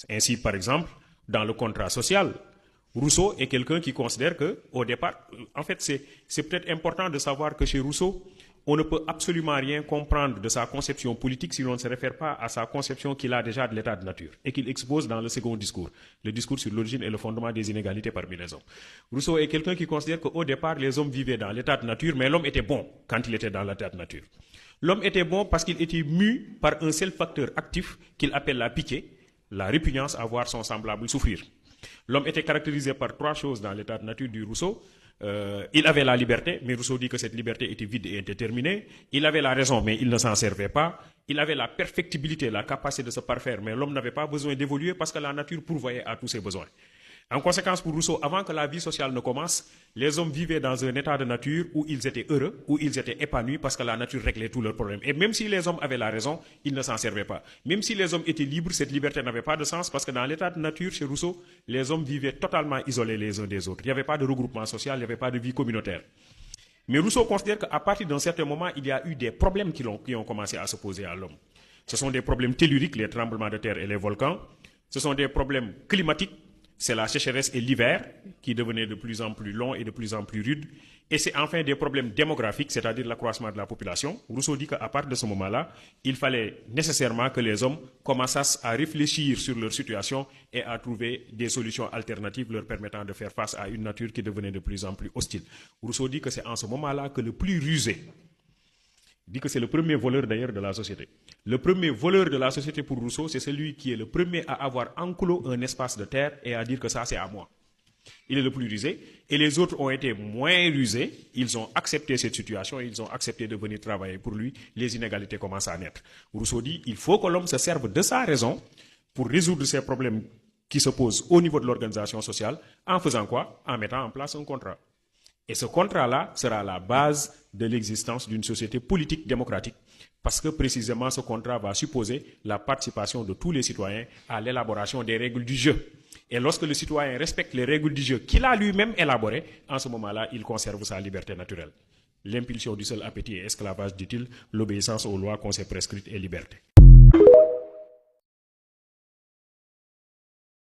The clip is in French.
Ainsi, par exemple, dans le contrat social, Rousseau est quelqu'un qui considère que, au départ, en fait, c'est peut-être important de savoir que chez Rousseau, on ne peut absolument rien comprendre de sa conception politique si l'on ne se réfère pas à sa conception qu'il a déjà de l'état de nature et qu'il expose dans le second discours, le discours sur l'origine et le fondement des inégalités parmi les hommes. Rousseau est quelqu'un qui considère qu'au départ, les hommes vivaient dans l'état de nature, mais l'homme était bon quand il était dans l'état de nature. L'homme était bon parce qu'il était mu par un seul facteur actif qu'il appelle la pitié, la répugnance à voir son semblable souffrir. L'homme était caractérisé par trois choses dans l'état de nature du Rousseau. Il avait la liberté, mais Rousseau dit que cette liberté était vide et indéterminée. Il avait la raison, mais il ne s'en servait pas. Il avait la perfectibilité, la capacité de se parfaire, mais l'homme n'avait pas besoin d'évoluer parce que la nature pourvoyait à tous ses besoins. En conséquence, pour Rousseau, avant que la vie sociale ne commence, les hommes vivaient dans un état de nature où ils étaient heureux, où ils étaient épanouis parce que la nature réglait tous leurs problèmes. Et même si les hommes avaient la raison, ils ne s'en servaient pas. Même si les hommes étaient libres, cette liberté n'avait pas de sens parce que dans l'état de nature, chez Rousseau, les hommes vivaient totalement isolés les uns des autres. Il n'y avait pas de regroupement social, il n'y avait pas de vie communautaire. Mais Rousseau considère qu'à partir d'un certain moment, il y a eu des problèmes qui ont commencé à se poser à l'homme. Ce sont des problèmes telluriques, les tremblements de terre et les volcans. Ce sont des problèmes climatiques. C'est la sécheresse et l'hiver qui devenaient de plus en plus longs et de plus en plus rudes. Et c'est enfin des problèmes démographiques, c'est-à-dire l'accroissement de la population. Rousseau dit qu'à partir de ce moment-là, il fallait nécessairement que les hommes commençassent à réfléchir sur leur situation et à trouver des solutions alternatives leur permettant de faire face à une nature qui devenait de plus en plus hostile. Rousseau dit que c'est en ce moment-là que le plus rusé, dit que c'est le premier voleur d'ailleurs de la société. Le premier voleur de la société pour Rousseau, c'est celui qui est le premier à avoir enclos un espace de terre et à dire que ça c'est à moi. Il est le plus rusé et les autres ont été moins rusés. Ils ont accepté cette situation, ils ont accepté de venir travailler pour lui. Les inégalités commencent à naître. Rousseau dit il faut que l'homme se serve de sa raison pour résoudre ces problèmes qui se posent au niveau de l'organisation sociale. En faisant quoi? En mettant en place un contrat. Et ce contrat-là sera la base de l'existence d'une société politique démocratique, parce que précisément ce contrat va supposer la participation de tous les citoyens à l'élaboration des règles du jeu. Et lorsque le citoyen respecte les règles du jeu qu'il a lui-même élaborées, en ce moment-là, il conserve sa liberté naturelle. L'impulsion du seul appétit est esclavage, dit-il, l'obéissance aux lois qu'on s'est prescrites est liberté.